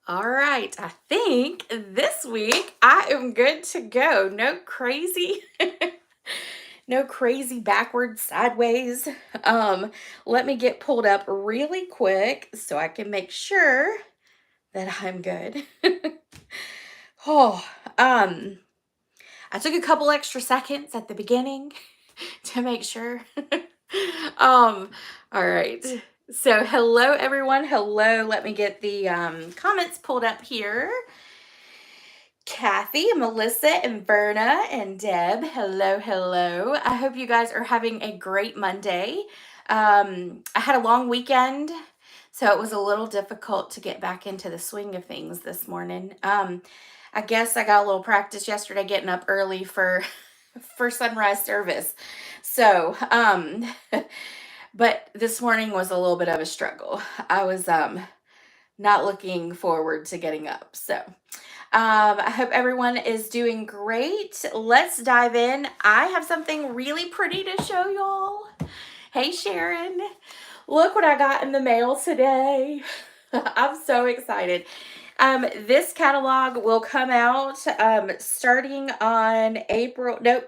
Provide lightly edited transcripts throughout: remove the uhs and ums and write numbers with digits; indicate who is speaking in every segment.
Speaker 1: All right, I think this week I am good to go. No crazy, no crazy backwards, sideways. Let me get pulled up really quick so I can make sure that I'm good. Oh, I took a couple extra seconds at the beginning to make sure. All right. So hello everyone. Hello. Let me get the comments pulled up here. Kathy, Melissa, and Verna, and Deb. Hello, hello. I hope you guys are having a great Monday. I had a long weekend, so it was a little difficult to get back into the swing of things this morning. I guess I got a little practice yesterday getting up early for sunrise service. So, but this morning was a little bit of a struggle. I was not looking forward to getting up. So, I hope everyone is doing great. Let's dive in. I have something really pretty to show y'all. Hey, Sharon. Look what I got in the mail today. I'm so excited. This catalog will come out starting on May the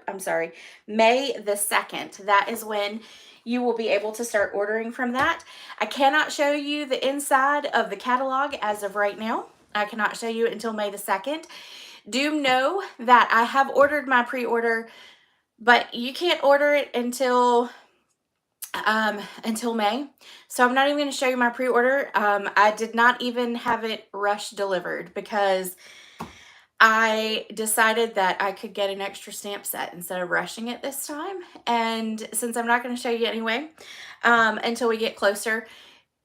Speaker 1: 2nd. That is when you will be able to start ordering from that. I cannot show you the inside of the catalog as of right now. I cannot show you until May the 2nd. Do know that I have ordered my pre-order, but you can't order it until May. So I'm not even going to show you my pre-order. I did not even have it rush delivered because I decided that I could get an extra stamp set instead of rushing it this time. And since I'm not going to show you anyway, until we get closer,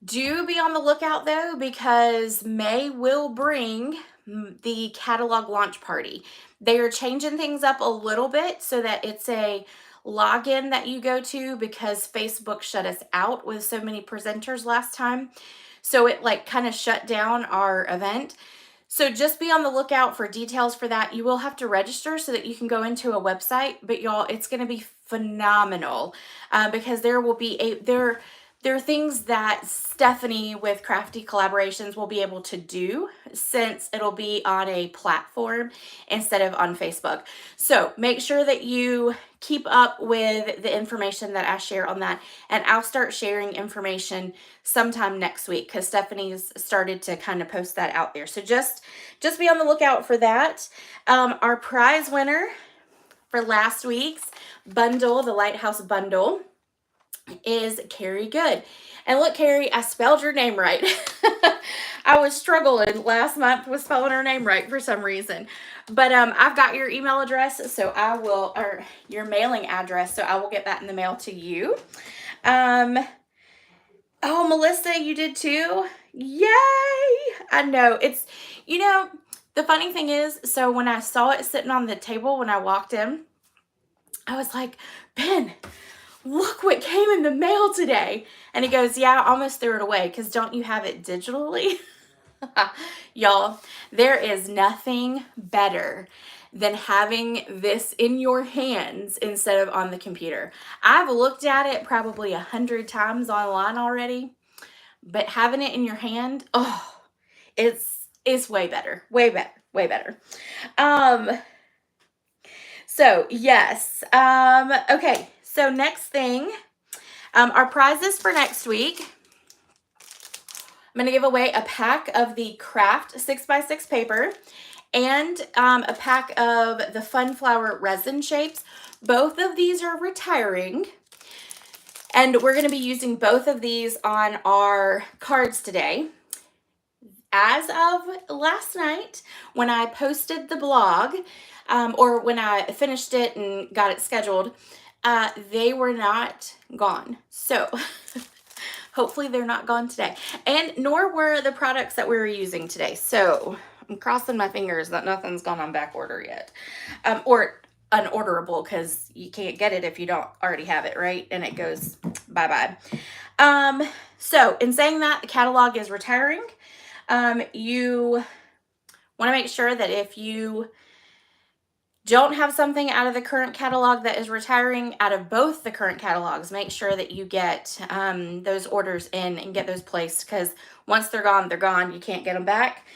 Speaker 1: do be on the lookout though, because May will bring the catalog launch party. They are changing things up a little bit so that it's a login that you go to, because Facebook shut us out with so many presenters last time. So it like kind of shut down our event. So just be on the lookout for details for that. You will have to register so that you can go into a website, but y'all, it's going to be phenomenal because there will be there are things that Stephanie with Crafty Collaborations will be able to do since it'll be on a platform instead of on Facebook. So make sure that you keep up with the information that I share on that, and I'll start sharing information sometime next week because Stephanie's started to kind of post that out there. So just be on the lookout for that. Our prize winner for last week's bundle, the Lighthouse Bundle, is Carrie Good. And look, Carrie, I spelled your name right. I was struggling last month with spelling her name right for some reason. But I've got your email address, so I will, or your mailing address, so I will get that in the mail to you. Oh, Melissa, you did too? Yay! I know. It's, the funny thing is, so when I saw it sitting on the table when I walked in, I was like, Ben, look what came in the mail today. And he goes, yeah, I almost threw it away because don't you have it digitally? Y'all, there is nothing better than having this in your hands instead of on the computer. I've looked at it probably 100 times online already, but having it in your hand, oh, it's way better, way better, way better. So yes, okay. So next thing, our prizes for next week. I'm going to give away a pack of the Craft 6x6 paper and a pack of the Fun Flower resin shapes. Both of these are retiring, and we're going to be using both of these on our cards today. As of last night, when I posted the blog, or when I finished it and got it scheduled, they were not gone. So hopefully they're not gone today. And nor were the products that we were using today. So I'm crossing my fingers that nothing's gone on back order yet. Or unorderable, because you can't get it if you don't already have it, right? And it goes bye-bye. So in saying that, the catalog is retiring. You want to make sure that if you don't have something out of the current catalog that is retiring, out of both the current catalogs, make sure that you get those orders in and get those placed, because once they're gone, you can't get them back.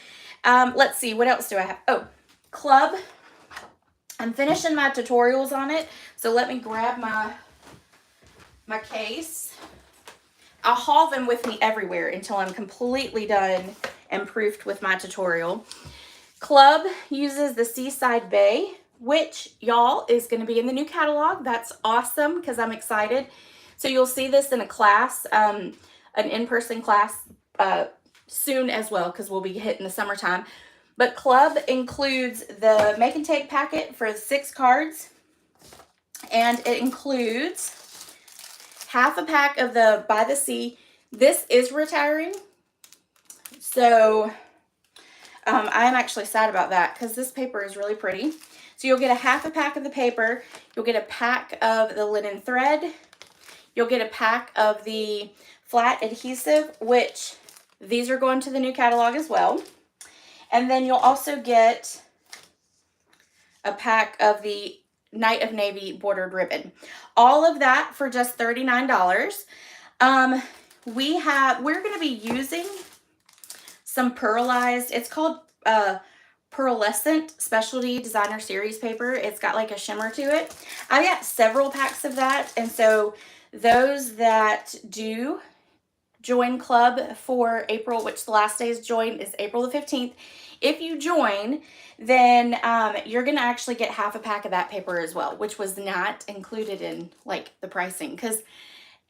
Speaker 1: Let's see, what else do I have? Oh, Club. I'm finishing my tutorials on it, so let me grab my case. I'll haul them with me everywhere until I'm completely done and proofed with my tutorial. Club uses the Seaside Bay, which, y'all, is going to be in the new catalog. That's awesome because I'm excited. So you'll see this in a class, an in-person class soon as well, because we'll be hitting the summertime. But Club includes the make and take packet for 6 cards, and it includes half a pack of the By the Sea. This is retiring, so I'm actually sad about that because this paper is really pretty. So you'll get a half a pack of the paper, you'll get a pack of the linen thread, you'll get a pack of the flat adhesive, which these are going to the new catalog as well. And then you'll also get a pack of the Night of Navy bordered ribbon. All of that for just $39. We're going to be using some pearlized, it's called Pearlescent Specialty Designer Series paper. It's got like a shimmer to it. I got several packs of that, and so those that do join Club for April, which the last day to join is April the 15th. If you join, then you're going to actually get half a pack of that paper as well, which was not included in like the pricing, because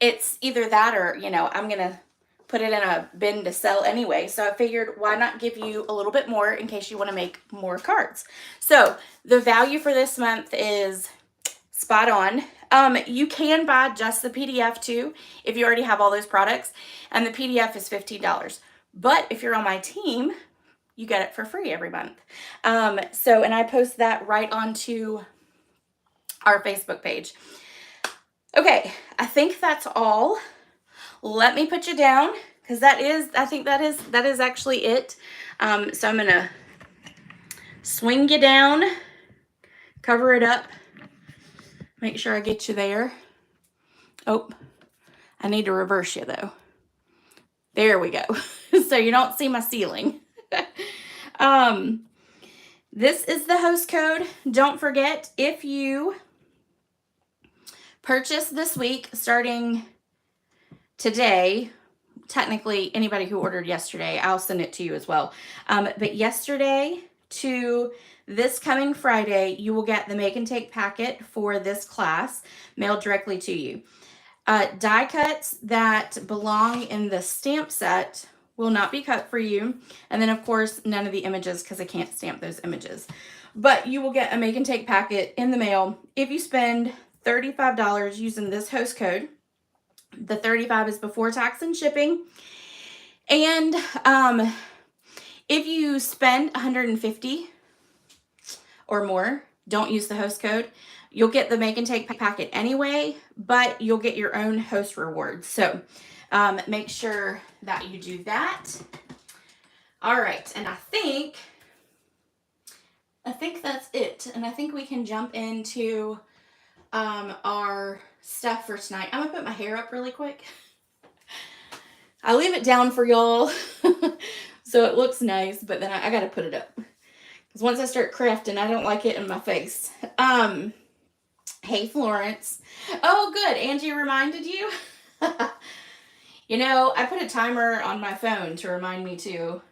Speaker 1: it's either that or, you know, I'm going to put it in a bin to sell anyway. So I figured, why not give you a little bit more in case you want to make more cards. So the value for this month is spot on. You can buy just the PDF too if you already have all those products, and the PDF is $15. But if you're on my team, you get it for free every month. And I post that right onto our Facebook page. Okay, I think that's all. Let me put you down, because I think that is actually it. So I'm gonna swing you down, cover it up, make sure I get you there. Oh, I need to reverse you though. There we go. So you don't see my ceiling. This is the host code. Don't forget, if you purchase this week, starting today, technically anybody who ordered yesterday, I'll send it to you as well. But yesterday to this coming Friday, you will get the make and take packet for this class mailed directly to you. Die cuts that belong in the stamp set will not be cut for you. And then of course, none of the images, because I can't stamp those images. But you will get a make and take packet in the mail if you spend $35 using this host code. The $35 is before tax and shipping. And if you spend $150 or more, don't use the host code. You'll get the make and take packet anyway, but you'll get your own host rewards. So make sure that you do that. All right, and I think that's it. And I think we can jump into our stuff for tonight. I'm gonna put my hair up really quick. I leave it down for y'all so it looks nice, but then I gotta put it up, because once I start crafting, I don't like it in my face. Hey Florence. Oh good, Angie reminded you. You know, I put a timer on my phone to remind me too,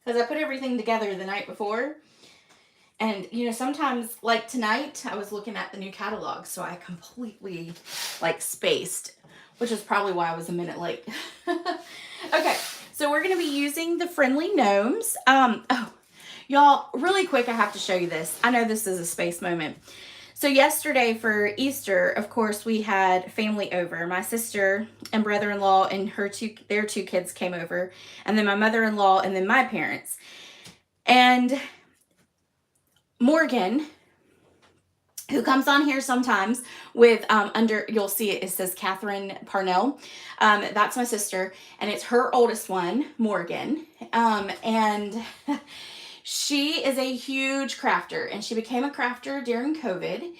Speaker 1: because I put everything together the night before. And, you know, sometimes, like tonight, I was looking at the new catalog, so I completely, like, spaced, which is probably why I was a minute late. Okay, so we're going to be using the Friendly Gnomes. Oh, y'all, really quick, I have to show you this. I know this is a space moment. So yesterday for Easter, of course, we had family over. My sister and brother-in-law and their two kids came over, and then my mother-in-law and then my parents. And Morgan, who comes on here sometimes with you'll see it says Catherine Parnell. That's my sister, and it's her oldest one, Morgan. And she is a huge crafter, and she became a crafter during COVID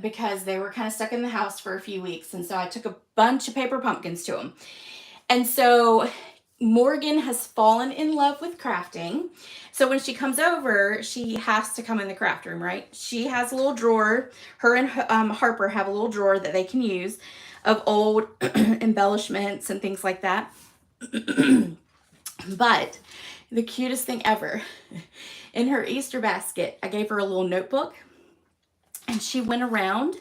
Speaker 1: because they were kind of stuck in the house for a few weeks. And so I took a bunch of paper pumpkins to them. And so Morgan has fallen in love with crafting. So when she comes over, she has to come in the craft room, right? She has a little drawer. Her and Harper have a little drawer that they can use of old embellishments and things like that. But the cutest thing ever, in her Easter basket, I gave her a little notebook, and she went around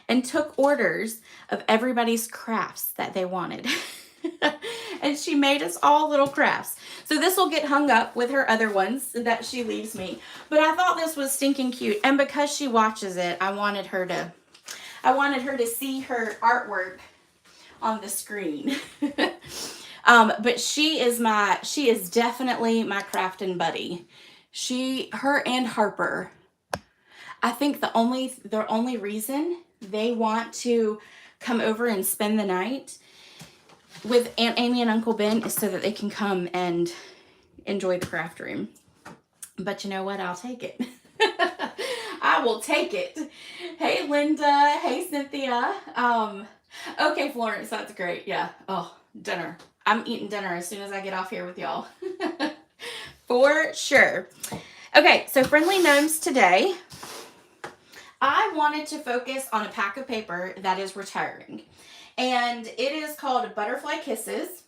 Speaker 1: and took orders of everybody's crafts that they wanted. And she made us all little crafts. So this will get hung up with her other ones that she leaves me. But I thought this was stinking cute. And because she watches it, I wanted her to see her artwork on the screen. But she is definitely my crafting buddy. Her and Harper, I think the only reason they want to come over and spend the night with Aunt Amy and Uncle Ben is so that they can come and enjoy the craft room. But you know what? I'll take it. I will take it. Hey, Linda. Hey, Cynthia. Okay, Florence, that's great. Yeah. Oh, dinner. I'm eating dinner as soon as I get off here with y'all. For sure. Okay, so Friendly Gnomes today. I wanted to focus on a pack of paper that is retiring. And it is called Butterfly Kisses.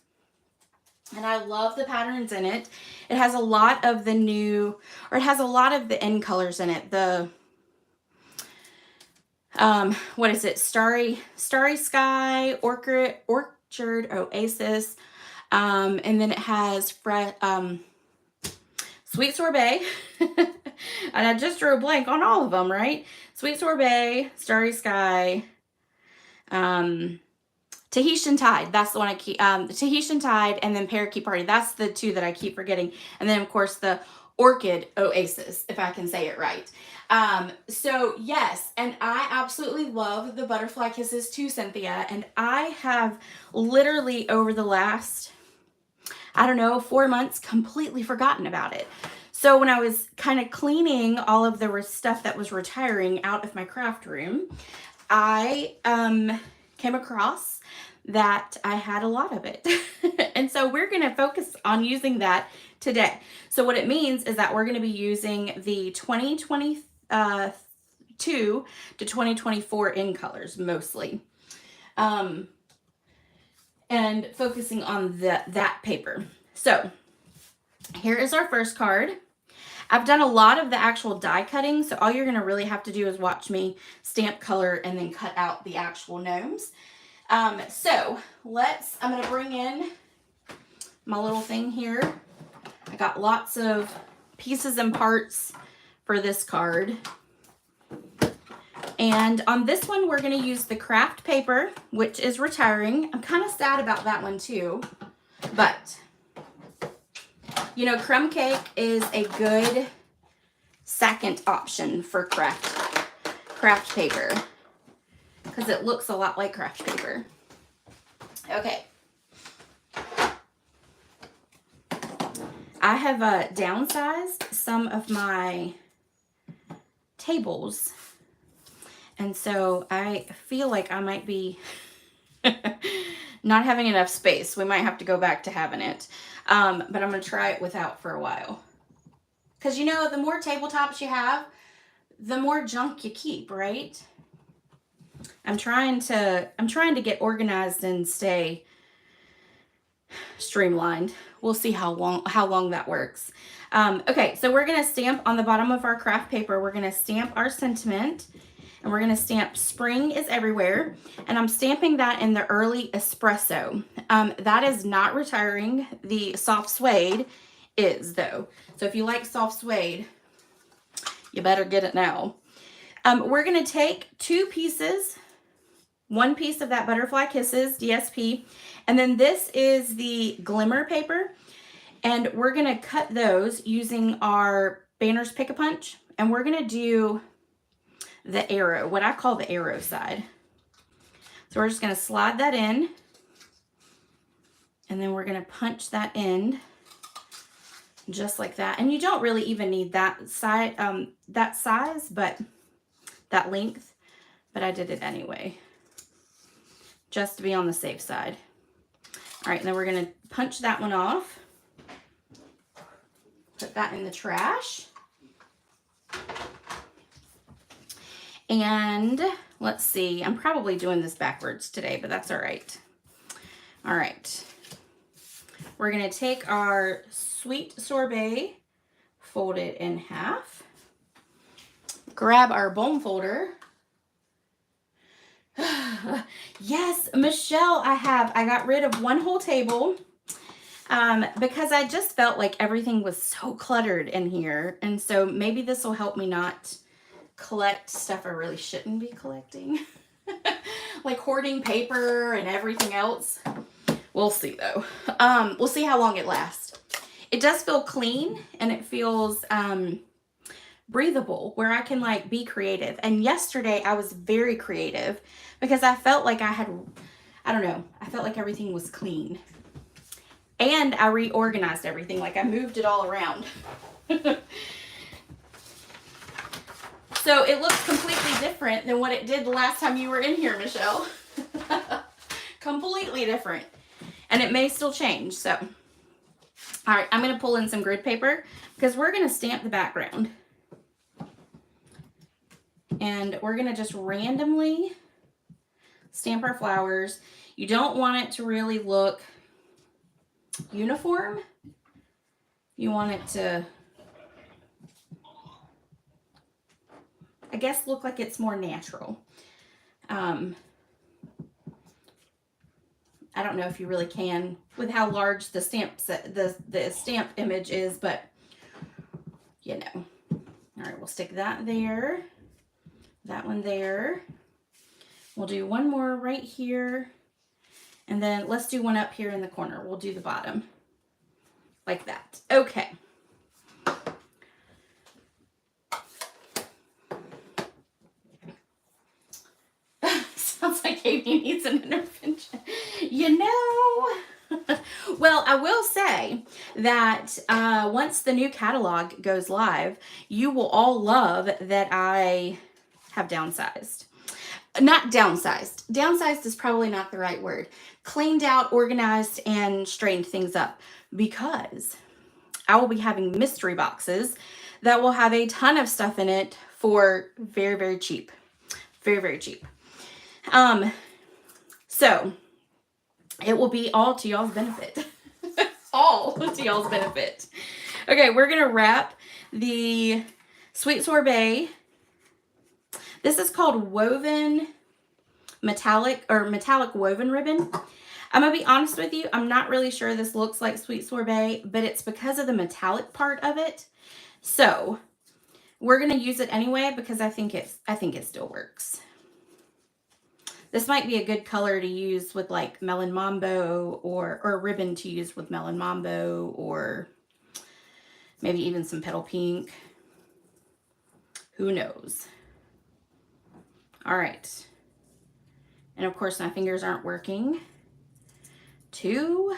Speaker 1: And I love the patterns in it. It has a lot of the end colors in it. The, what is it? Starry Sky, Orchard, Oasis. And then it has Sweet Sorbet. And I just drew a blank on all of them, right? Sweet Sorbet, Starry Sky, Tahitian Tide, that's the one I keep, Tahitian Tide, and then Parakeet Party. That's the two that I keep forgetting. And then, of course, the Orchid Oasis, if I can say it right. So, yes, and I absolutely love the Butterfly Kisses too, Cynthia. And I have literally over the last, 4 months, completely forgotten about it. So when I was kind of cleaning all of the stuff that was retiring out of my craft room, I came across that I had a lot of it. And so we're going to focus on using that today. So what it means is that we're going to be using the 2022 to 2024 in colors mostly. And focusing on that paper. So here is our first card. I've done a lot of the actual die cutting, so all you're going to really have to do is watch me stamp color and then cut out the actual gnomes. So I'm going to bring in my little thing here. I got lots of pieces and parts for this card. And on this one, we're going to use the craft paper, which is retiring. I'm kind of sad about that one too, but you know, crumb cake is a good second option for craft paper because it looks a lot like craft paper. Okay. I have downsized some of my tables, and so I feel like I might be not having enough space. We might have to go back to having it. But I'm going to try it without for a while. Because, you know, the more tabletops you have, the more junk you keep, right? I'm trying to get organized and stay streamlined. We'll see how long that works. Okay, so we're going to stamp on the bottom of our craft paper. We're going to stamp our sentiment. And we're going to stamp Spring is Everywhere. And I'm stamping that in the early espresso. That is not retiring. The soft suede is, though. So if you like soft suede, you better get it now. We're going to take one piece of that Butterfly Kisses DSP. And then this is the glimmer paper. And we're going to cut those using our Banner's Pick-a-Punch. And we're going to do the arrow, what I call the arrow side. So we're just going to slide that in, and then we're going to punch that in just like that. And you don't really even need that size, but that length, but I did it anyway, just to be on the safe side. All right, and then we're gonna punch that one off. Put that in the trash. And let's see, I'm probably doing this backwards today, but that's all right. All right, we're gonna take our sweet sorbet, fold it in half, grab our bone folder. Yes, Michelle, I got rid of one whole table because I just felt like everything was so cluttered in here. And so maybe this will help me not collect stuff I really shouldn't be collecting. Like hoarding paper and everything else. We'll see though. We'll see how long it lasts. It does feel clean and it feels breathable where I can like be creative. And yesterday I was very creative because I felt like I don't know, I felt like everything was clean. And I reorganized everything, like I moved it all around. So it looks completely different than what it did the last time you were in here, Michelle. Completely different. And it may still change, so. All right, I'm gonna pull in some grid paper because we're gonna stamp the background. And we're gonna just randomly stamp our flowers. You don't want it to really look uniform. You want it to, I guess, look like it's more natural. I don't know if you really can with how large the stamp set, the stamp image is, but you know. All right, we'll stick that there, that one there. We'll do one more right here, and then let's do one up here in the corner. We'll do the bottom like that. Okay. Sounds like Amy needs an intervention. You know. Well, I will say that once the new catalog goes live, you will all love that I have downsized. Not downsized. Downsized is probably not the right word. Cleaned out, organized, and straightened things up because I will be having mystery boxes that will have a ton of stuff in it for very, very cheap. Very, very cheap. So it will be all to y'all's benefit. All to y'all's benefit. Okay, we're gonna wrap the sweet sorbet. This is called woven metallic woven ribbon. I'm gonna be honest with you, I'm not really sure this looks like sweet sorbet, but it's because of the metallic part of it. So we're gonna use it anyway because I think it still works. This might be a good color to use with like Melon Mambo or a ribbon to use with Melon Mambo or maybe even some petal pink. Who knows? All right. And of course my fingers aren't working to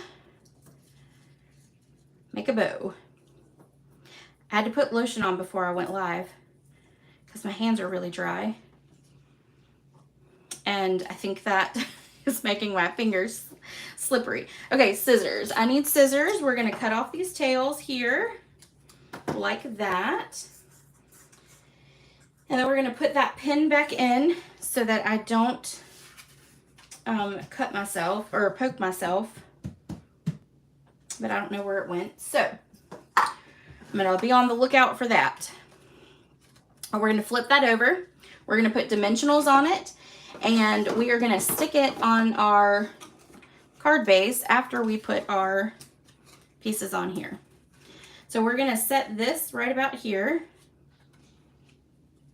Speaker 1: make a bow. I had to put lotion on before I went live because my hands are really dry. And I think that is making my fingers slippery. Okay, scissors. I need scissors. We're going to cut off these tails here like that. And then we're going to put that pin back in so that I don't cut myself or poke myself. But I don't know where it went. So I'm going to be on the lookout for that. We're going to flip that over. We're going to put dimensionals on it. And we are going to stick it on our card base after we put our pieces on here. So we're going to set this right about here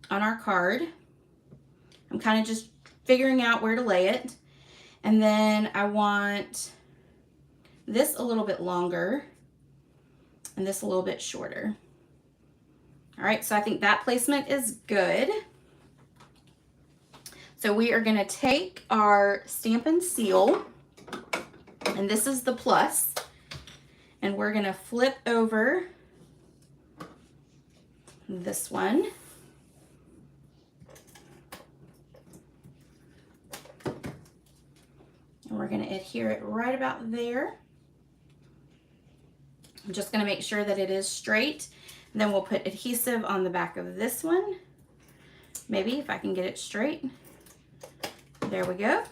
Speaker 1: on our card. I'm kind of just figuring out where to lay it. And then I want this a little bit longer and this a little bit shorter. All right, so I think that placement is good. So we are going to take our Stampin' Seal, and this is the plus, and we're going to flip over this one. And we're going to adhere it right about there. I'm just going to make sure that it is straight. And then we'll put adhesive on the back of this one. Maybe if I can get it straight. There we go.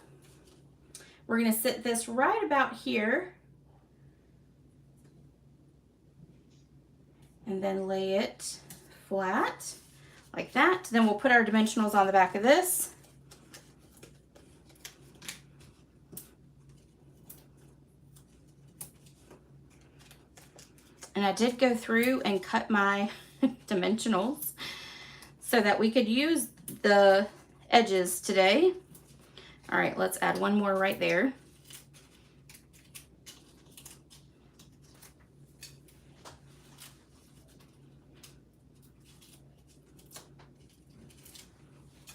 Speaker 1: We're going to sit this right about here. And then lay it flat like that. Then we'll put our dimensionals on the back of this. And I did go through and cut my dimensionals so that we could use the edges today. All right, let's add one more right there.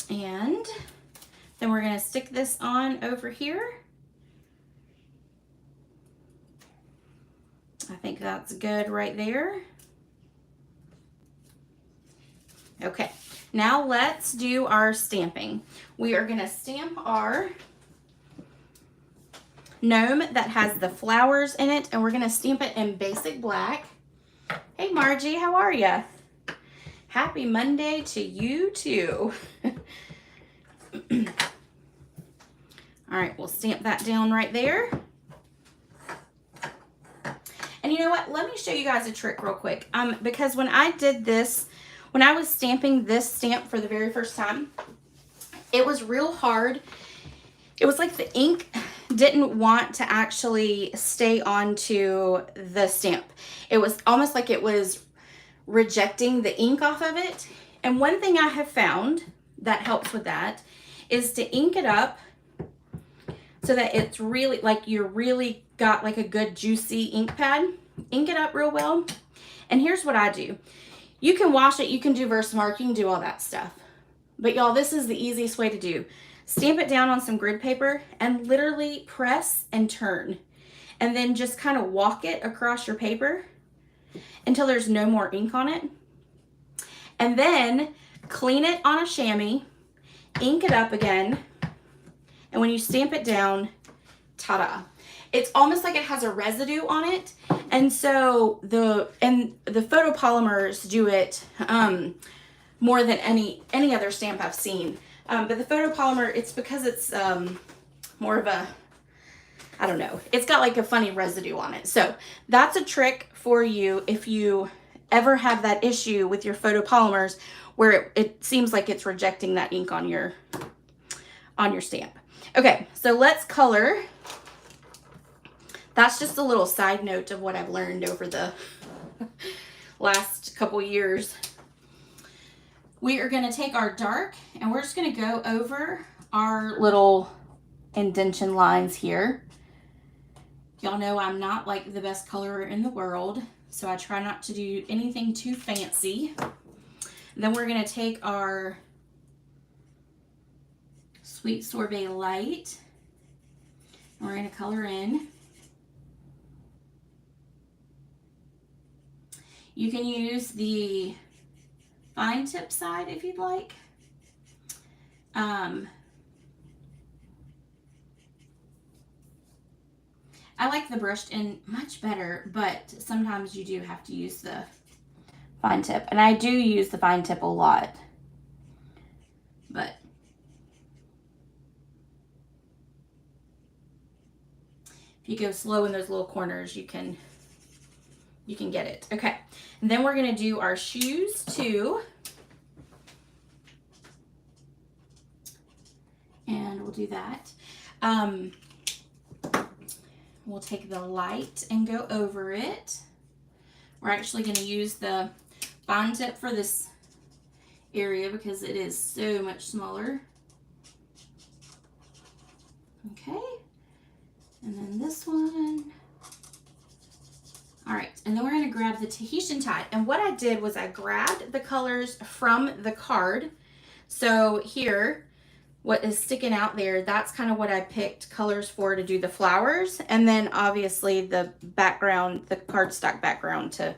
Speaker 1: And then we're going to stick this on over here. I think that's good right there. Okay, now let's do our stamping. We are going to stamp our gnome that has the flowers in it, and we're going to stamp it in basic black. Hey Margie, how are ya? Happy Monday to you too. All right, we'll stamp that down right there. And you know what? Let me show you guys a trick real quick. Because when I did this, when I was stamping this stamp for the very first time, it was real hard. It was like the ink didn't want to actually stay onto the stamp. It was almost like it was rejecting the ink off of it. And one thing I have found that helps with that is to ink it up so that it's really like you're really got like a good juicy ink pad. Ink it up real well. And here's what I do. You can wash it, you can do Versamark, you can do all that stuff. But y'all, this is the easiest way to do. Stamp it down on some grid paper and literally press and turn. And then just kind of walk it across your paper until there's no more ink on it. And then clean it on a chamois, ink it up again, and when you stamp it down, ta-da. It's almost like it has a residue on it, and so the photopolymers do it more than any other stamp I've seen. But the photopolymer, it's because it's more of a, I don't know, it's got like a funny residue on it. So that's a trick for you if you ever have that issue with your photopolymers where it seems like it's rejecting that ink on your stamp. Okay, so let's color. That's just a little side note of what I've learned over the last couple years. We are going to take our dark and we're just going to go over our little indentation lines here. Y'all know I'm not like the best colorer in the world, so I try not to do anything too fancy. Then we're going to take our Sweet Sorbet Light and we're going to color in. You can use the fine tip side if you'd like. I like the brushed in much better, but sometimes you do have to use the fine tip. And I do use the fine tip a lot. But if you go slow in those little corners, you can get it. Okay, and then we're gonna do our shoes too. And we'll do that. We'll take the light and go over it. We're actually gonna use the fine tip for this area because it is so much smaller. Okay, and then this one. All right, and then we're gonna grab the Tahitian tide. And what I did was I grabbed the colors from the card. So here, what is sticking out there, that's kind of what I picked colors for to do the flowers. And then obviously the background, the cardstock background to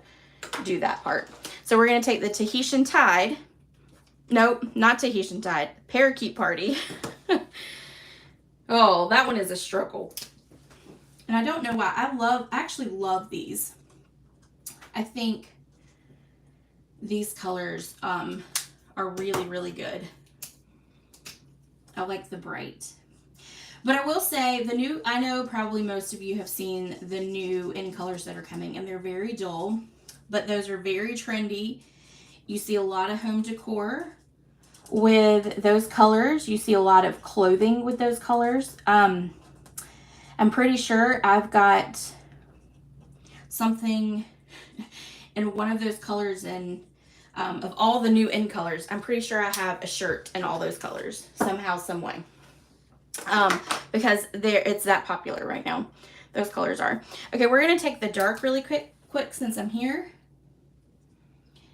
Speaker 1: do that part. So we're gonna take the Tahitian tide. Nope, not Tahitian tide, Parakeet Party. Oh, that one is a struggle. And I don't know why. I actually love these. I think these colors are really, really good. I like the bright. But I will say the new, I know probably most of you have seen the new in colors that are coming, and they're very dull, but those are very trendy. You see a lot of home decor with those colors. You see a lot of clothing with those colors. I'm pretty sure I've got something in one of those colors, and of all the new in colors, I'm pretty sure I have a shirt in all those colors somehow, some way. Because it's that popular right now. Those colors are. Okay, we're gonna take the dark really quick since I'm here.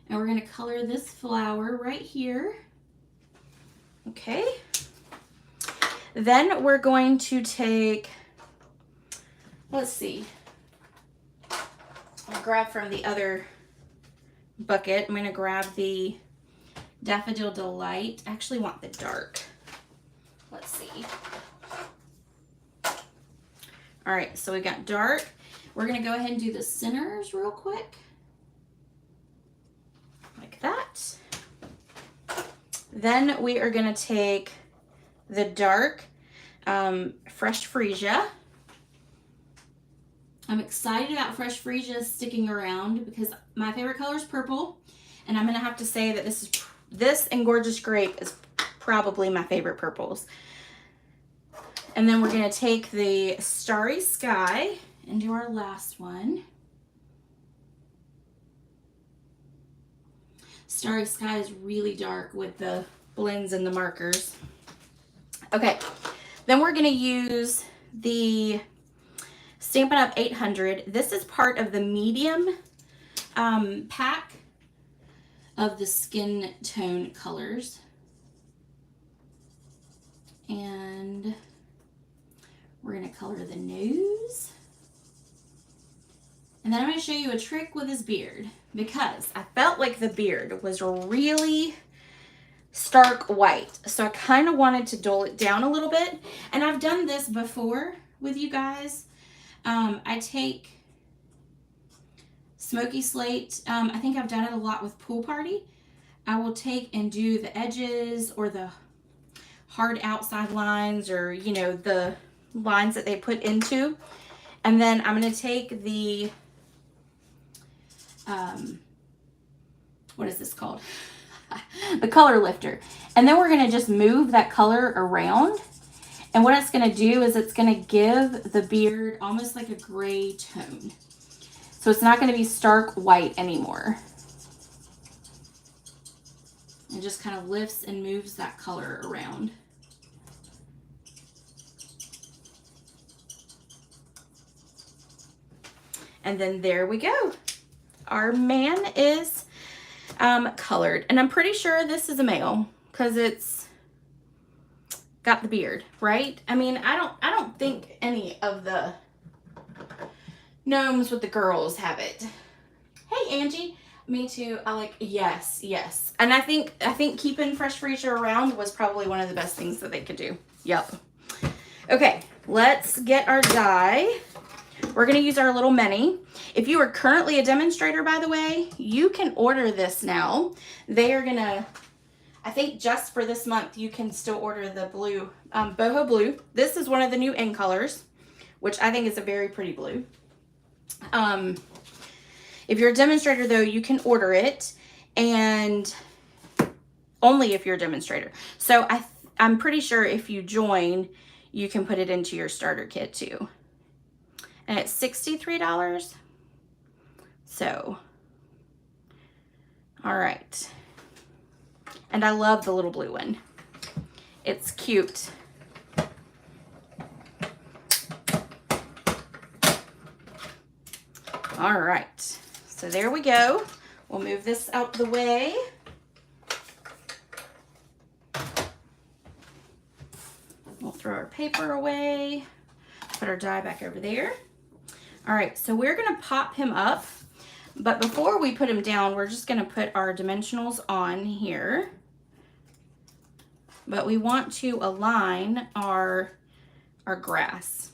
Speaker 1: And we're gonna color this flower right here. Okay. Then we're going to take, let's see. I'll grab from the other bucket. I'm gonna grab the Daffodil Delight. I actually want the dark. Let's see. All right, so we got dark. We're gonna go ahead and do the centers real quick. Like that. Then we are gonna take the dark Fresh Freesia. I'm excited about Fresh Freesia sticking around because my favorite color is purple. And I'm gonna have to say that this and Gorgeous Grape is probably my favorite purples. And then we're gonna take the Starry Sky and do our last one. Starry Sky is really dark with the blends and the markers. Okay, then we're gonna use the Stampin' Up! 800. This is part of the medium pack of the skin tone colors. And we're gonna color the nose. And then I'm gonna show you a trick with his beard because I felt like the beard was really stark white. So I kind of wanted to dull it down a little bit. And I've done this before with you guys. I take Smoky Slate. I think I've done it a lot with Pool Party. I will take and do the edges or the hard outside lines, or you know, the lines that they put into. And then I'm going to take the what is this called? The color lifter. And then we're going to just move that color around. And what it's going to do is it's going to give the beard almost like a gray tone. So it's not going to be stark white anymore. It just kind of lifts and moves that color around. And then there we go. Our man is colored. And I'm pretty sure this is a male because it's got the beard, right? I mean, I don't think any of the gnomes with the girls have it. Hey, Angie. Me too. I like, yes. And I think keeping Fresh Freesia around was probably one of the best things that they could do. Yep. Okay, let's get our die. We're going to use our little mini. If you are currently a demonstrator, by the way, you can order this now. They are going to, I think just for this month, you can still order the blue, boho blue. This is one of the new in colors, which I think is a very pretty blue. If you're a demonstrator, though, you can order it, and only if you're a demonstrator. So I'm pretty sure if you join, you can put it into your starter kit, too. And it's $63. So, all right. And I love the little blue one. It's cute. All right. So there we go. We'll move this out the way. We'll throw our paper away. Put our die back over there. All right, so we're gonna pop him up, but before we put him down, we're just gonna put our dimensionals on here. But we want to align our our grass.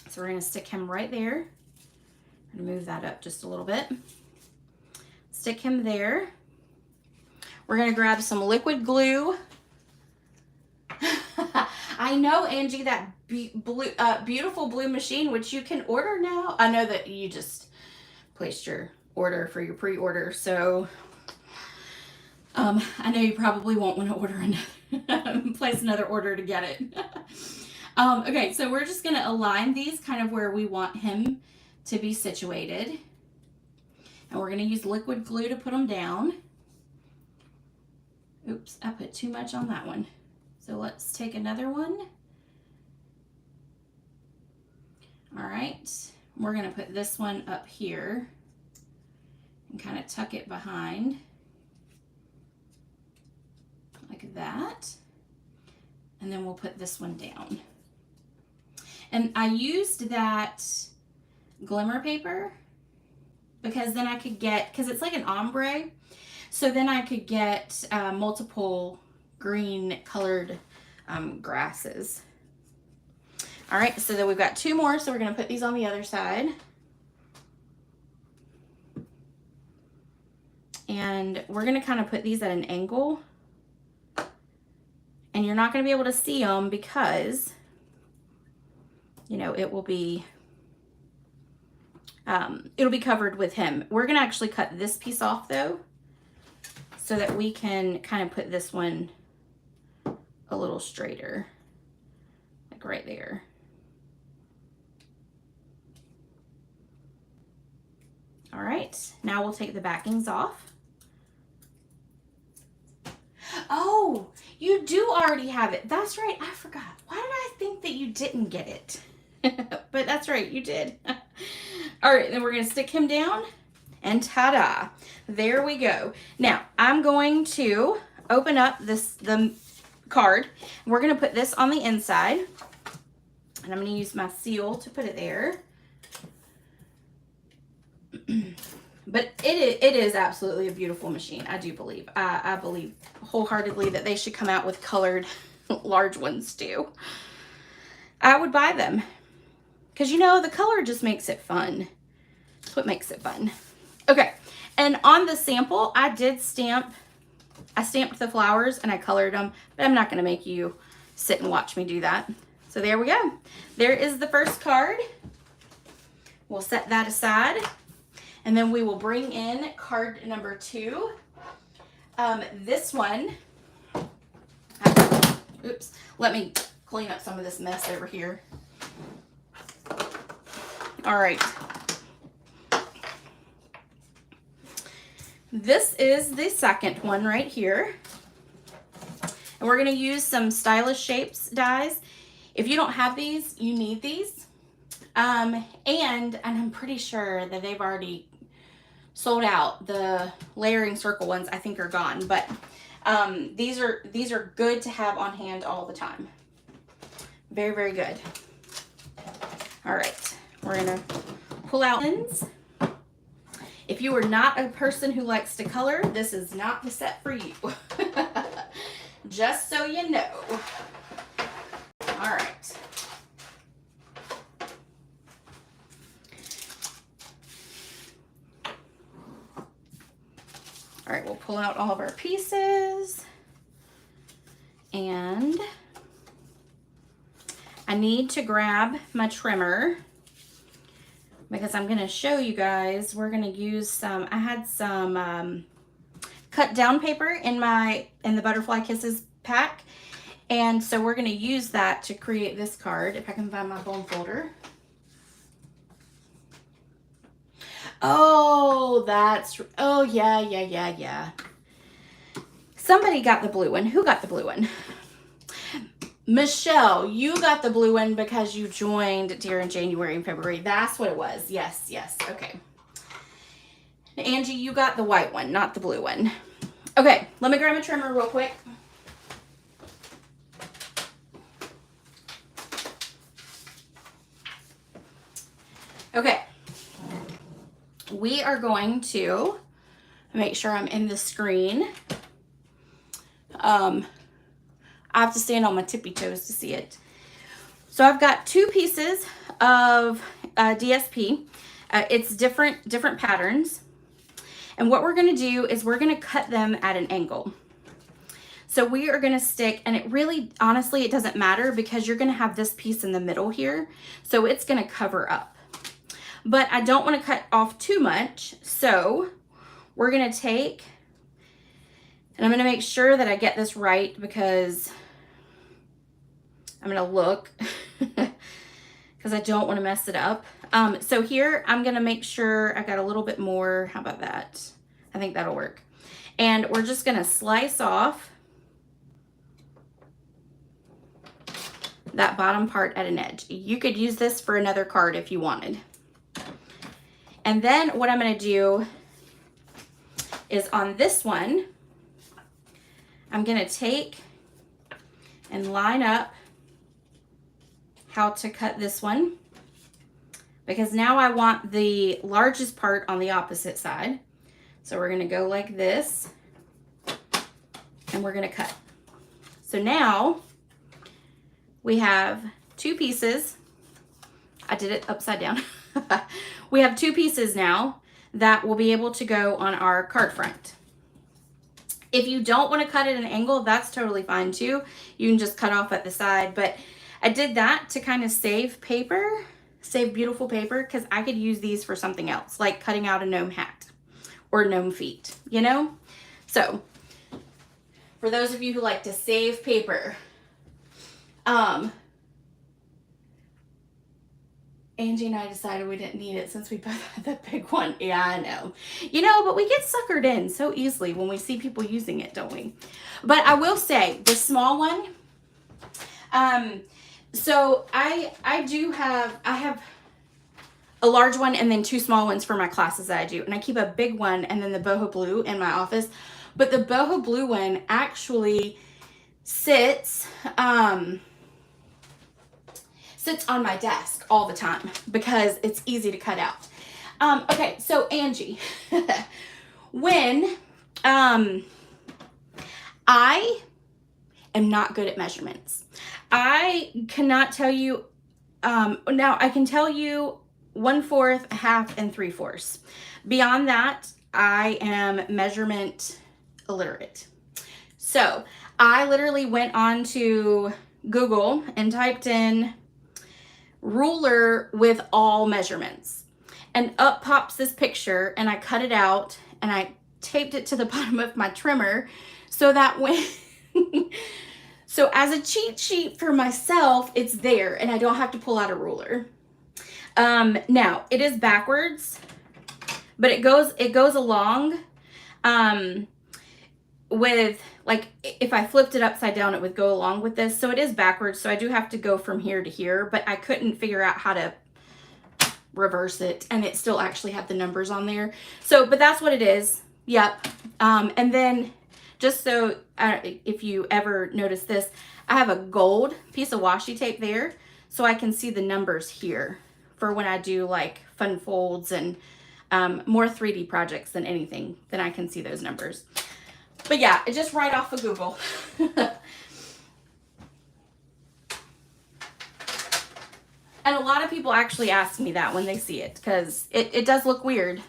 Speaker 1: So we're going to stick him right there. I'm going to move that up just a little bit. Stick him there. We're going to grab some liquid glue. I know, Angie, that beautiful blue machine, which you can order now. I know that you just placed your order for your pre-order, so I know you probably won't want to order another, place another order to get it. Okay, so we're just going to align these kind of where we want him to be situated. And we're going to use liquid glue to put them down. Oops, I put too much on that one. So let's take another one. All right, we're going to put this one up here and kind of tuck it behind like that. And then we'll put this one down. And I used that glimmer paper because then I could get, because it's like an ombre, so then I could get multiple green colored grasses. All right, so then we've got two more, so we're going to put these on the other side. And we're going to kind of put these at an angle. And you're not going to be able to see them because, you know, it will be, it'll be covered with him. We're going to actually cut this piece off though, so that we can kind of put this one a little straighter, like right there. All right, now we'll take the backings off. Oh, you do already have it. That's right, I forgot. Why did I think that you didn't get it? But that's right, you did. All right, then we're gonna stick him down and ta-da, there we go. Now, I'm going to open up the card. We're gonna put this on the inside, and I'm gonna use my seal to put it there. But it is absolutely a beautiful machine. I do believe. I believe wholeheartedly that they should come out with colored large ones too. I would buy them. Because, you know, the color just makes it fun. That's what makes it fun. Okay. And on the sample, I stamped the flowers and I colored them. But I'm not going to make you sit and watch me do that. So there we go. There is the first card. We'll set that aside. And then we will bring in card number 2. This one, oops, let me clean up some of this mess over here. All right. This is the second one right here. And we're gonna use some Stylish Shapes dies. If you don't have these, you need these. And I'm pretty sure that they've already sold out. The layering circle ones I think are gone, but these are good to have on hand all the time. Very, very good. All right, we're gonna pull out pins. If you are not a person who likes to color, this is not the set for you. Just so you know. All right. All right, we'll pull out all of our pieces. And I need to grab my trimmer because I'm gonna show you guys, we're gonna use some, I had some cut down paper in the Butterfly Kisses pack. And so we're gonna use that to create this card, if I can find my bone folder. Oh, oh yeah. Somebody got the blue one. Who got the blue one? Michelle, you got the blue one because you joined during January and February. That's what it was. Yes, okay. Angie, you got the white one, not the blue one. Okay, let me grab a trimmer real quick. Okay. We are going to make sure I'm in the screen. I have to stand on my tippy toes to see it. So I've got 2 pieces of DSP. It's different patterns. And what we're going to do is we're going to cut them at an angle. So we are going to stick, and it really, honestly, it doesn't matter because you're going to have this piece in the middle here. So it's going to cover up. But I don't want to cut off too much. So we're going to take, and I'm going to make sure that I get this right because I'm going to look because I don't want to mess it up. So here I'm going to make sure I got a little bit more. How about that? I think that'll work. And we're just going to slice off that bottom part at an edge. You could use this for another card if you wanted. And then what I'm going to do is on this one, I'm going to take and line up how to cut this one, because now I want the largest part on the opposite side. So we're going to go like this, and we're going to cut. So now we have 2 pieces. I did it upside down. We have 2 pieces now that will be able to go on our card front. If you don't want to cut at an angle, that's totally fine too. You can just cut off at the side, but I did that to kind of save paper, save beautiful paper, because I could use these for something else, like cutting out a gnome hat or gnome feet, you know? So for those of you who like to save paper, Angie and I decided we didn't need it since we both had that big one. Yeah, I know. You know, but we get suckered in so easily when we see people using it, don't we? But I will say, the small one, so I have a large one and then 2 small ones for my classes that I do. And I keep a big one and then the boho blue in my office. But the boho blue one actually sits on my desk all the time because it's easy to cut out. Okay, so Angie, when I am not good at measurements. I cannot tell you, now I can tell you 1/4, 1/2, and 3/4. Beyond that, I am measurement illiterate. So I literally went on to Google and typed in ruler with all measurements, and up pops this picture, and I cut it out and I taped it to the bottom of my trimmer so that when so as a cheat sheet for myself, it's there and I don't have to pull out a ruler. Now it is backwards, but it goes along with, like, if I flipped it upside down, it would go along with this. So it is backwards. So I do have to go from here to here, but I couldn't figure out how to reverse it, and it still actually had the numbers on there. So, but that's what it is. Yep. And then just so if you ever notice this, I have a gold piece of washi tape there so I can see the numbers here for when I do like fun folds and more 3D projects than anything, then I can see those numbers. But yeah, it's just right off of Google. And a lot of people actually ask me that when they see it, because it does look weird,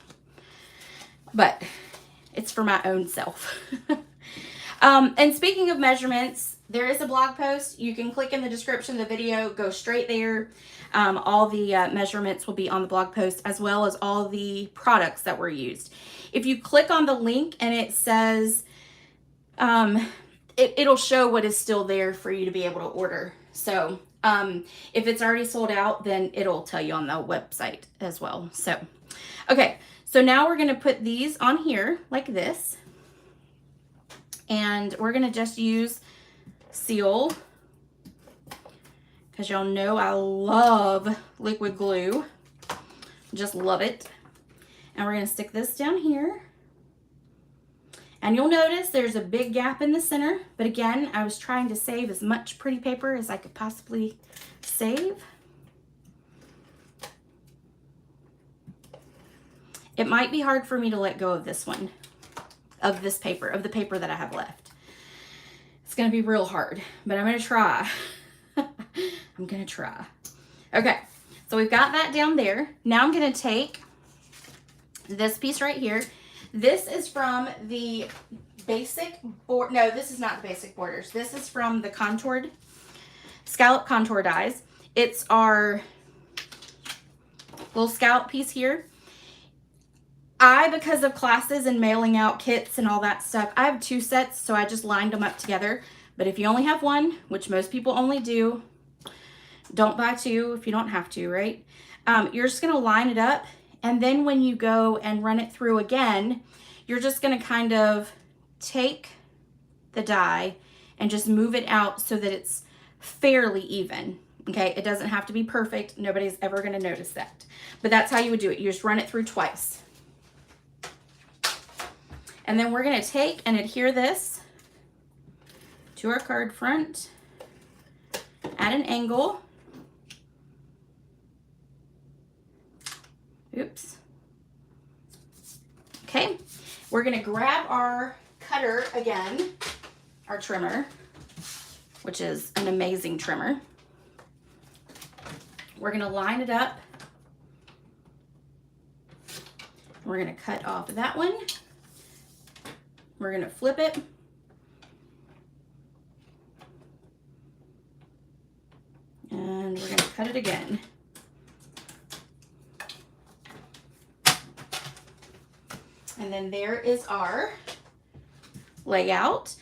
Speaker 1: but it's for my own self. And speaking of measurements, there is a blog post. You can click in the description of the video, go straight there. All the measurements will be on the blog post, as well as all the products that were used. If you click on the link and it says, it'll show what is still there for you to be able to order. So if it's already sold out, then it'll tell you on the website as well. So, okay, so now we're going to put these on here like this. And we're going to just use Seal, because y'all know I love liquid glue. Just love it. And we're going to stick this down here. And you'll notice there's a big gap in the center. But again, I was trying to save as much pretty paper as I could possibly save. It might be hard for me to let go of this one, of this paper, of the paper that I have left. It's going to be real hard, but I'm going to try. I'm gonna try. Okay, so we've got that down there. Now I'm gonna take this piece right here. This is from the basic board. No, this is not the basic borders. This is from the contoured scallop contour dies. It's our little scallop piece here. Because of classes and mailing out kits and all that stuff, I have 2 sets, so I just lined them up together. But if you only have 1, which most people only do, don't buy 2 if you don't have to, right? You're just gonna line it up, and then when you go and run it through again, you're just gonna kind of take the die and just move it out so that it's fairly even. Okay, it doesn't have to be perfect. Nobody's ever gonna notice that. But that's how you would do it. You just run it through twice. And then we're gonna take and adhere this to our card front at an angle. Oops. Okay, we're gonna grab our cutter again, our trimmer, which is an amazing trimmer. We're gonna line it up. We're gonna cut off that one. We're gonna flip it. And we're gonna cut it again. And then there is our layout.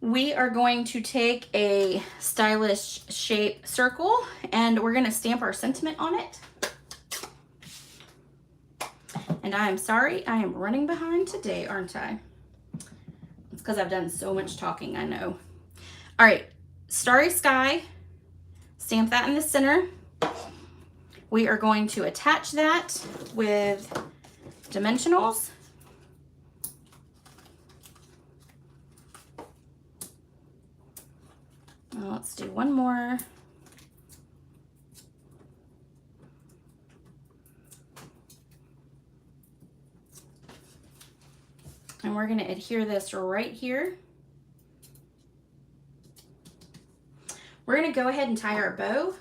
Speaker 1: We are going to take a stylish shape circle and we're gonna stamp our sentiment on it. And I am sorry, I am running behind today, aren't I? It's because I've done so much talking, I know. All right, Starry Sky, stamp that in the center. We are going to attach that with dimensionals. Let's do one more. And we're going to adhere this right here. We're going to go ahead and tie our bow.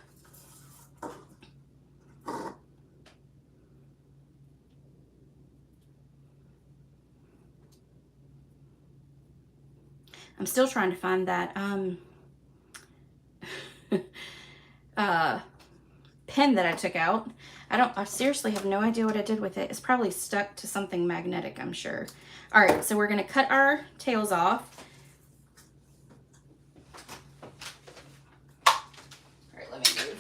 Speaker 1: I'm still trying to find that pen that I took out. I seriously have no idea what I did with it. It's probably stuck to something magnetic, I'm sure. All right, so we're gonna cut our tails off. All right, let me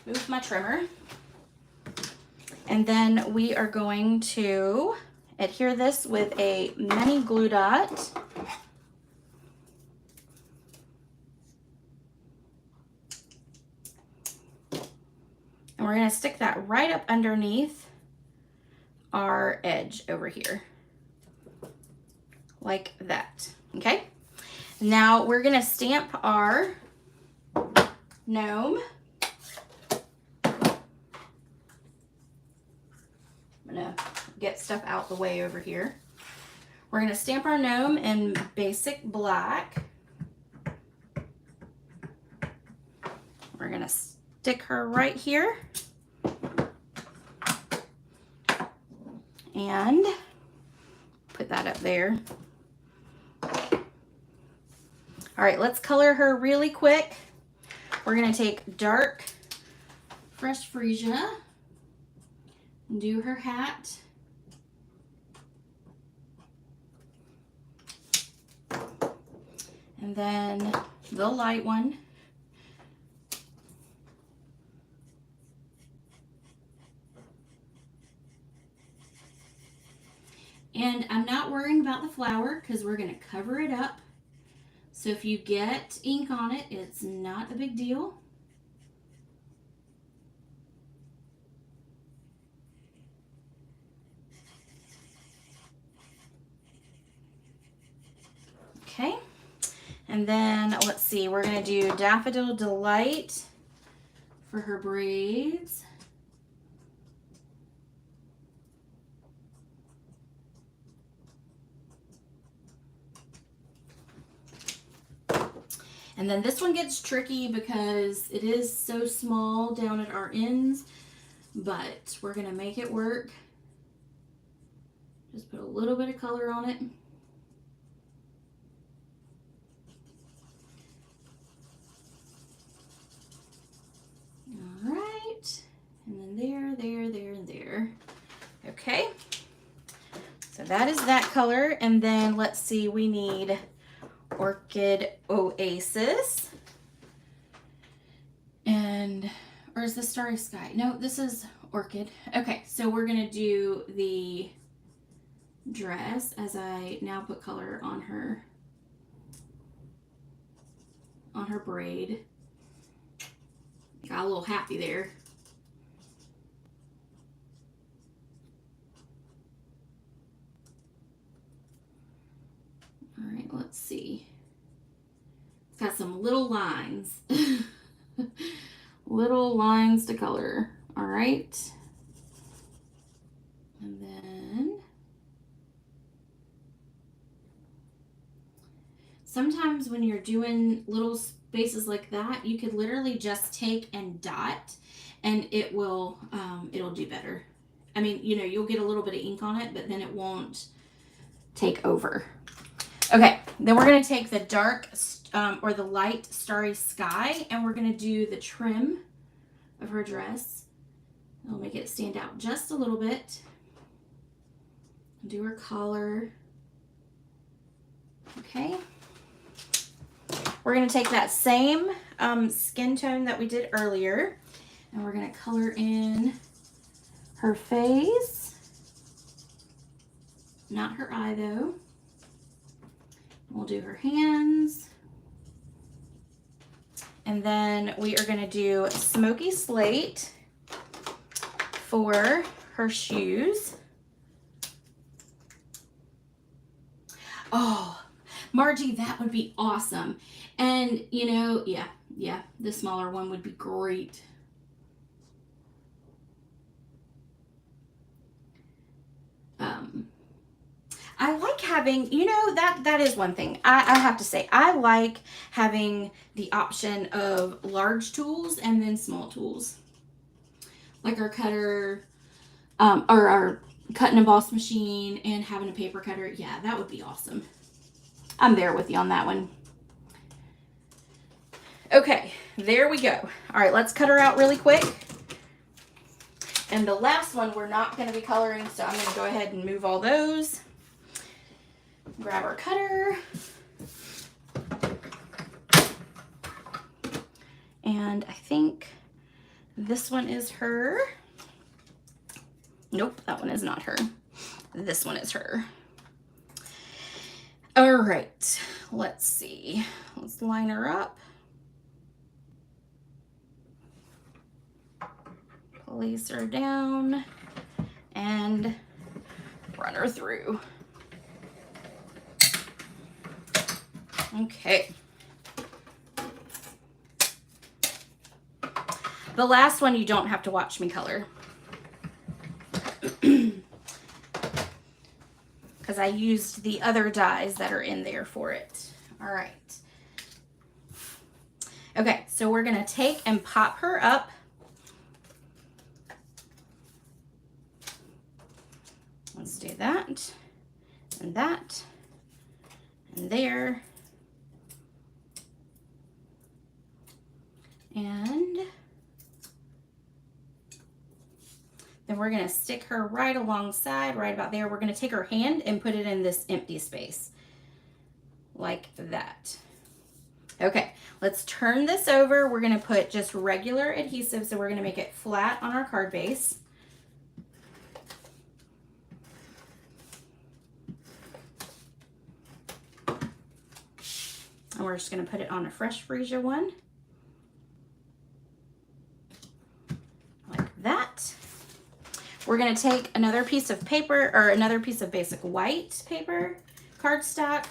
Speaker 1: move my trimmer. And then we are going to adhere this with a mini glue dot. And we're gonna stick that right up underneath our edge over here, like that, okay? Now we're gonna stamp our gnome. I'm gonna get stuff out the way over here. We're gonna stamp our gnome in basic black. We're gonna stick her right here and put that up there. All right, let's color her really quick. We're gonna take dark Fresh Freesia and do her hat. And then the light one. And I'm not worrying about the flower because we're going to cover it up. So if you get ink on it, it's not a big deal. Okay. And then let's see, we're going to do Daffodil Delight for her braids. And then this one gets tricky because it is so small down at our ends, but we're gonna make it work. Just put a little bit of color on it. All right, and then there, and there. Okay, so that is that color. And then let's see, we need Orchid Oasis. And, or is this Starry Sky? No, this is Orchid. Okay, so we're gonna do the dress as I now put color on her braid. Got a little happy there. All right, let's see. It's got some little lines. Little lines to color. All right. And then sometimes when you're doing little spaces like that, you could literally just take and dot and it will it'll do better. I mean, you know, you'll get a little bit of ink on it, but then it won't take over. Okay, then we're going to take the dark or the light Starry Sky, and we're going to do the trim of her dress. It'll make it stand out just a little bit. Do her collar. Okay. We're going to take that same skin tone that we did earlier, and we're going to color in her face. Not her eye, though. We'll do her hands. And then we are going to do Smoky Slate for her shoes. Oh, Margie, that would be awesome. And, you know, yeah, the smaller one would be great. I like having, you know, that is one thing. I have to say, I like having the option of large tools and then small tools. Like our cutter, or our cut and emboss machine and having a paper cutter. Yeah, that would be awesome. I'm there with you on that one. Okay, there we go. All right, let's cut her out really quick. And the last one we're not going to be coloring, so I'm going to go ahead and move all those. Grab our cutter. And I think this one is her. Nope, that one is not her. This one is her. All right, let's see. Let's line her up. Place her down and run her through. Okay. The last one you don't have to watch me color. Because I used the other dies that are in there for it. All right. Okay, so we're going to take and pop her up. Let's do that, and there, and then we're going to stick her right alongside, right about there. We're going to take her hand and put it in this empty space, like that. Okay, let's turn this over. We're going to put just regular adhesive, so we're going to make it flat on our card base. And we're just going to put it on a fresh freesia one. Like that. We're going to take another piece of paper, or another piece of basic white paper, cardstock.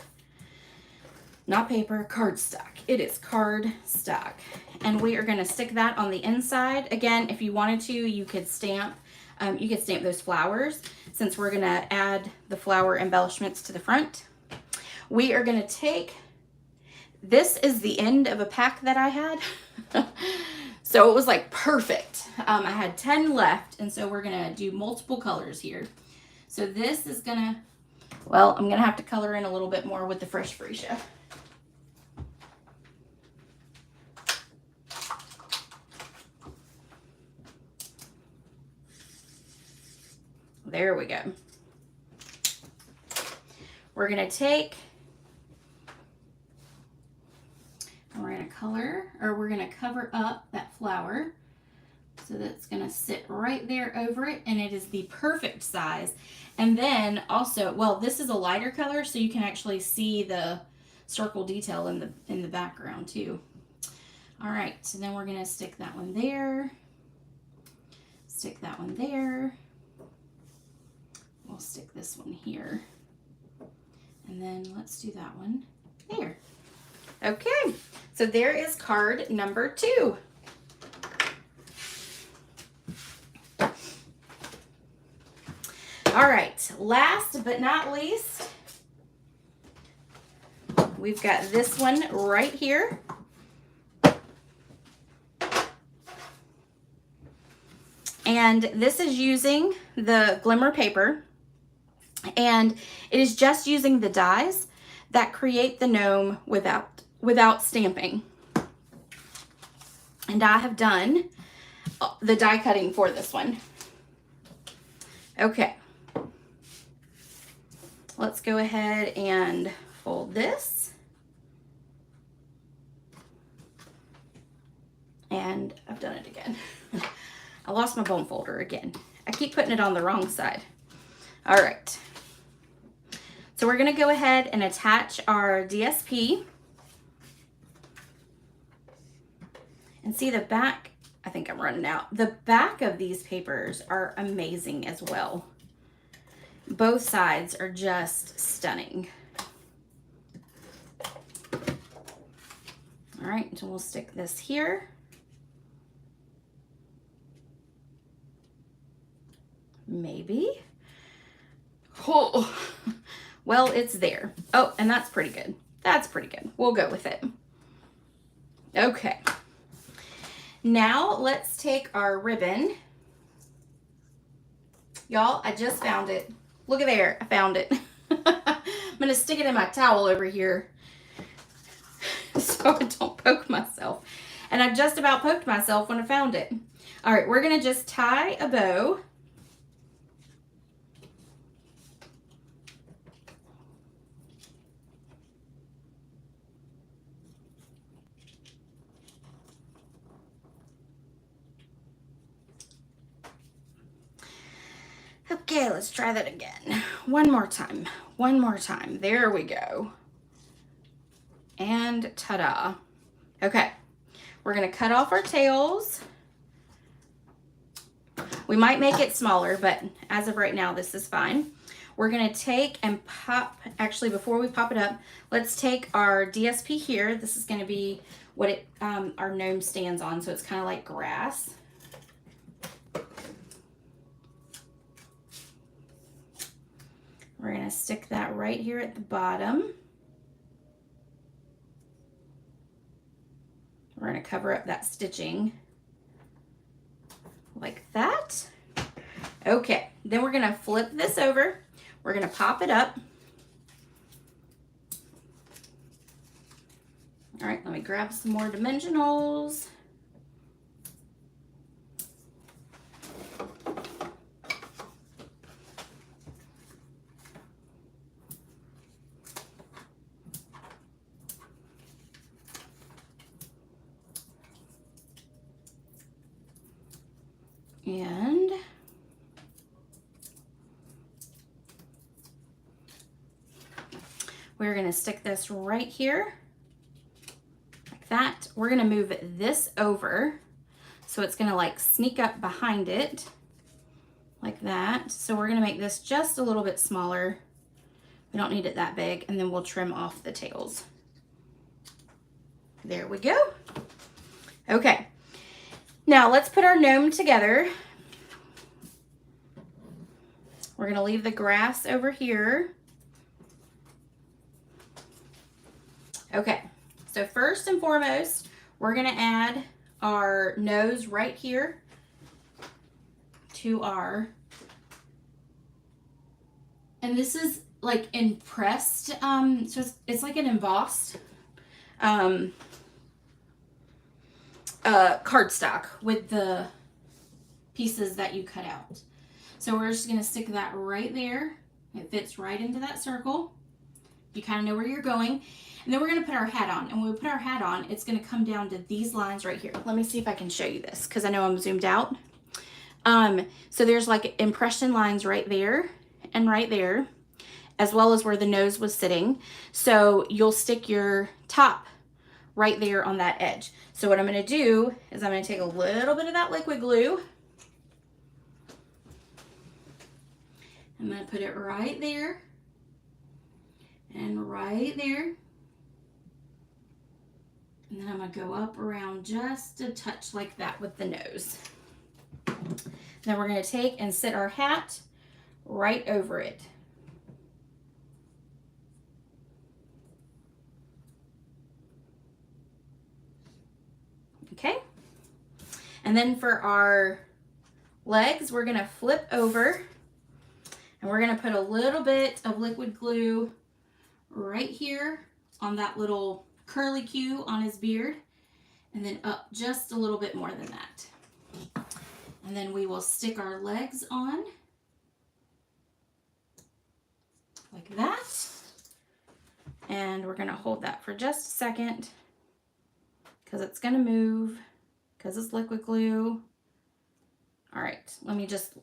Speaker 1: Not paper, cardstock. It is cardstock. And we are going to stick that on the inside. Again, if you wanted to, you could stamp those flowers. Since we're going to add the flower embellishments to the front, we are going to take this is the end of a pack that I had. So it was like perfect. I had 10 left, and so we're gonna do multiple colors here. So this is gonna, well, I'm gonna have to color in a little bit more with the fresh freesia. There we go. We're gonna take, and we're gonna color, or we're gonna cover up that flower so that's gonna sit right there over it, and it is the perfect size. And then also, well, this is a lighter color, so you can actually see the circle detail in the background too. All right, so then we're gonna stick that one there, stick that one there. We'll stick this one here. And then let's do that one there. Okay, so there is card number 2. All right, last but not least, we've got this one right here. And this is using the glimmer paper, and it is just using the dies that create the gnome without stamping. And I have done the die cutting for this one. Okay, let's go ahead and fold this. And I've done it again. I lost my bone folder again. I keep putting it on the wrong side. All right. So we're gonna go ahead and attach our DSP. And see the back, I think I'm running out. The back of these papers are amazing as well. Both sides are just stunning. All right, so we'll stick this here. Maybe. Oh, well, it's there. Oh, and that's pretty good. That's pretty good. We'll go with it. Okay. Now let's take our ribbon. Y'all, I just found it. Look at there, I found it. I'm gonna stick it in my towel over here so I don't poke myself. And I just about poked myself when I found it. All right, we're gonna just tie a bow. Okay, let's try that again. One more time. One more time. There we go. And ta-da. Okay, we're gonna cut off our tails. We might make it smaller, but as of right now, this is fine. We're gonna take and pop, actually before we pop it up, let's take our DSP here. This is gonna be what our gnome stands on, so it's kind of like grass. We're gonna stick that right here at the bottom. We're gonna cover up that stitching like that. Okay, then we're gonna flip this over. We're gonna pop it up. All right, let me grab some more dimensionals. And we're gonna stick this right here, like that. We're gonna move this over, so it's gonna like sneak up behind it, like that. So we're gonna make this just a little bit smaller. We don't need it that big, and then we'll trim off the tails. There we go. Okay. Now let's put our gnome together. We're gonna leave the grass over here. Okay, So first and foremost, we're gonna add our nose right here to our, and this is like impressed, so it's like an embossed cardstock with the pieces that you cut out. So we're just gonna stick that right there. It fits right into that circle. You kind of know where you're going. And then we're gonna put our hat on. And when we put our hat on, it's gonna come down to these lines right here. Let me see if I can show you this, because I know I'm zoomed out. So there's like impression lines right there and right there, as well as where the nose was sitting. So you'll stick your top right there on that edge. So what I'm gonna do is I'm gonna take a little bit of that liquid glue. I'm gonna put it right there and right there. And then I'm gonna go up around just a touch like that with the nose. Then we're gonna take and sit our hat right over it. Okay. And then for our legs, we're gonna flip over and we're gonna put a little bit of liquid glue right here on that little curly Q on his beard, and then up just a little bit more than that. And then we will stick our legs on like that. And we're gonna hold that for just a second because it's gonna move because it's liquid glue. All right, let me just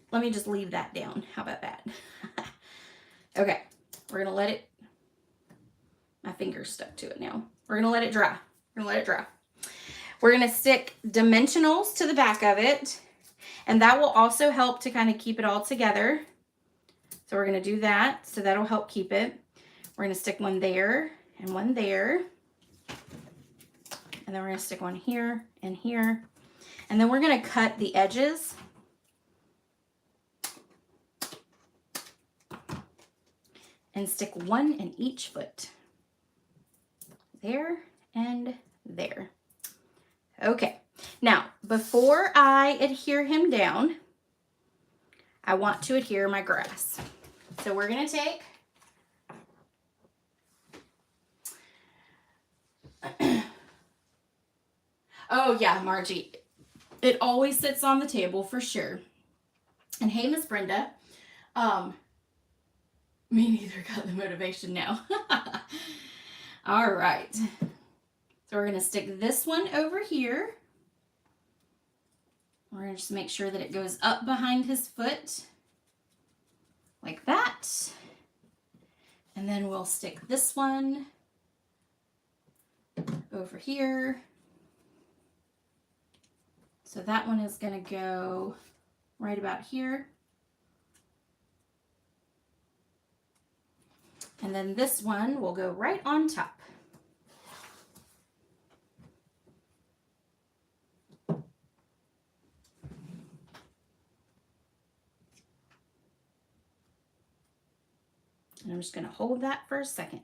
Speaker 1: leave that down. How about that? Okay, we're gonna let it, my finger's stuck to it now. We're gonna let it dry. We're gonna let it dry. We're gonna stick dimensionals to the back of it, and that will also help to kind of keep it all together. So we're gonna do that, so that'll help keep it. We're gonna stick one there and one there. And then we're gonna stick one here and here. And then we're gonna cut the edges. And stick one in each foot. There and there. Okay, now before I adhere him down, I want to adhere my grass. So we're gonna take oh yeah, Margie, it always sits on the table for sure. And hey, Miss Brenda, me neither, got the motivation now. All right, so we're gonna stick this one over here. We're gonna just make sure that it goes up behind his foot like that. And then we'll stick this one over here. So that one is gonna go right about here. And then this one will go right on top. And I'm just gonna hold that for a second.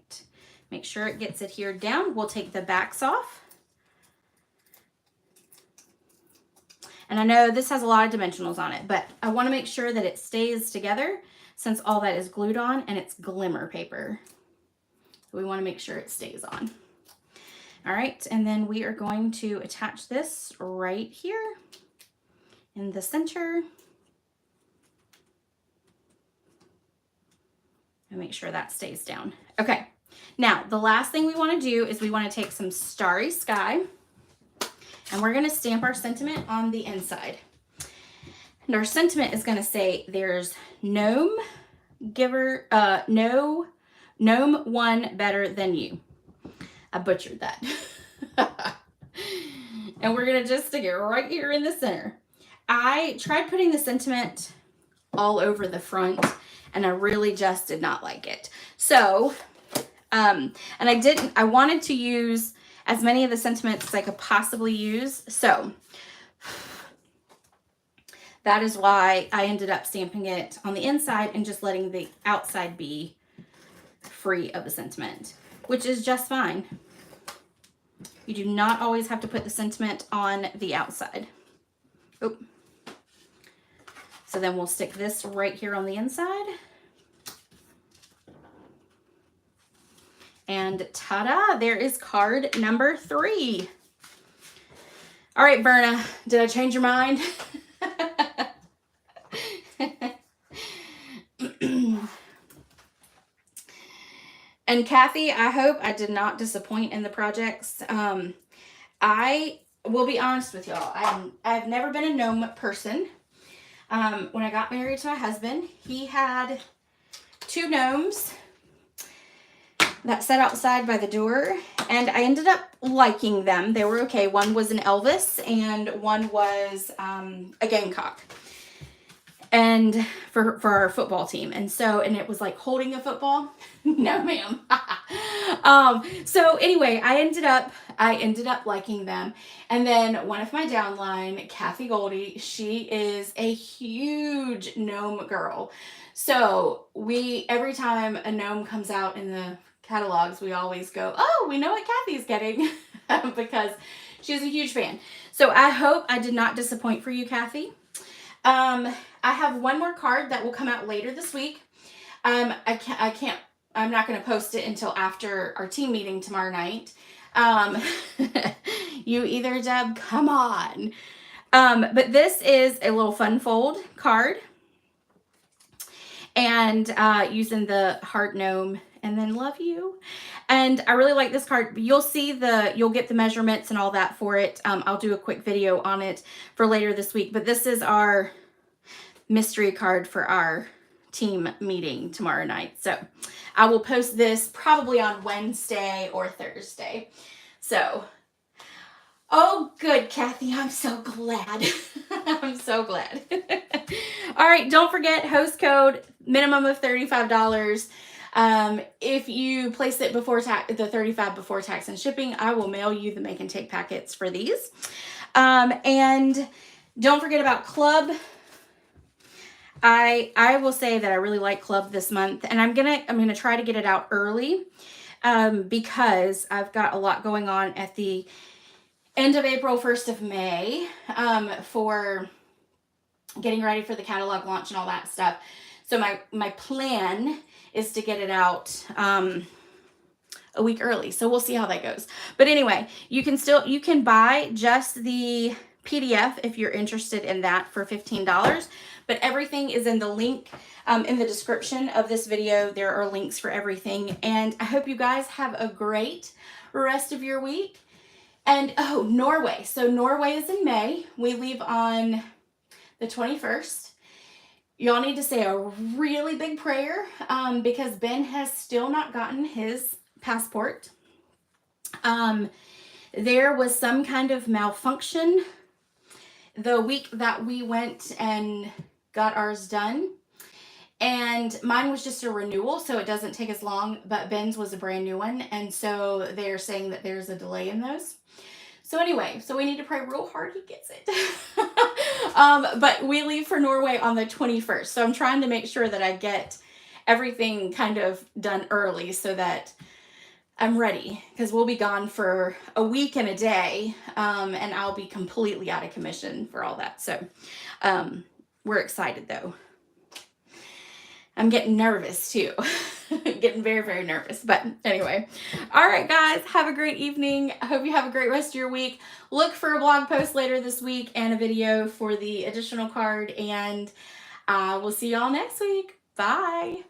Speaker 1: Make sure it gets adhered down. We'll take the backs off. And I know this has a lot of dimensionals on it, but I wanna make sure that it stays together since all that is glued on and it's glimmer paper. So we wanna make sure it stays on. All right, and then we are going to attach this right here in the center. And make sure that stays down. Okay, now the last thing we wanna do is we wanna take some Starry Sky and we're gonna stamp our sentiment on the inside. And our sentiment is gonna say, there's gnome giver, no gnome one better than you. I butchered that. And we're gonna just stick it right here in the center. I tried putting the sentiment all over the front and I really just did not like it. So, and I wanted to use as many of the sentiments as I could possibly use. So that is why I ended up stamping it on the inside and just letting the outside be free of the sentiment, which is just fine. You do not always have to put the sentiment on the outside. Oh. So then we'll stick this right here on the inside. And ta-da, there is card number 3. All right, Berna, did I change your mind? And Kathy, I hope I did not disappoint in the projects. I will be honest with y'all. I've never been a gnome person. When I got married to my husband, he had 2 gnomes that sat outside by the door, and I ended up liking them. They were okay. One was an Elvis, and one was a Gamecock, and for our football team. And it was like holding a football. No, ma'am. So anyway, I ended up liking them. And then one of my downline, Kathy Goldie, she is a huge gnome girl. So every time a gnome comes out in the catalogs, we always go, oh, we know what Kathy's getting, because she's a huge fan. So I hope I did not disappoint for you, Kathy. I have one more card that will come out later this week. I'm not going to post it until after our team meeting tomorrow night. You either, Deb, come on. But this is a little fun fold card, and using the heart gnome and then love you. And I really like this card. You'll get the measurements and all that for it. I'll do a quick video on it for later this week, but this is our mystery card for our team meeting tomorrow night. So I will post this probably on Wednesday or Thursday. So, oh, good, Kathy. I'm so glad. I'm so glad. All right. Don't forget, host code, minimum of $35. If you place it before the $35 before tax and shipping, I will mail you the make and take packets for these. And don't forget about Club. I will say that I really like Club this month, and I'm gonna try to get it out early, because I've got a lot going on at the end of April, 1st of May, for getting ready for the catalog launch and all that stuff. So my plan is to get it out a week early. So we'll see how that goes. But anyway, you can buy just the PDF if you're interested in that for $15. But everything is in the link in the description of this video. There are links for everything. And I hope you guys have a great rest of your week. And oh, Norway. So Norway is in May. We leave on the 21st. Y'all need to say a really big prayer because Ben has still not gotten his passport. There was some kind of malfunction the week that we went and got ours done, and mine was just a renewal, so it doesn't take as long, but Ben's was a brand new one, and so they're saying that there's a delay in those. So anyway, so we need to pray real hard he gets it. But we leave for Norway on the 21st, so I'm trying to make sure that I get everything kind of done early so that I'm ready, because we'll be gone for a week and a day, and I'll be completely out of commission for all that. So we're excited, though. I'm getting nervous, too. Getting very, very nervous. But anyway. All right, guys. Have a great evening. I hope you have a great rest of your week. Look for a blog post later this week and a video for the additional card. And we'll see y'all next week. Bye.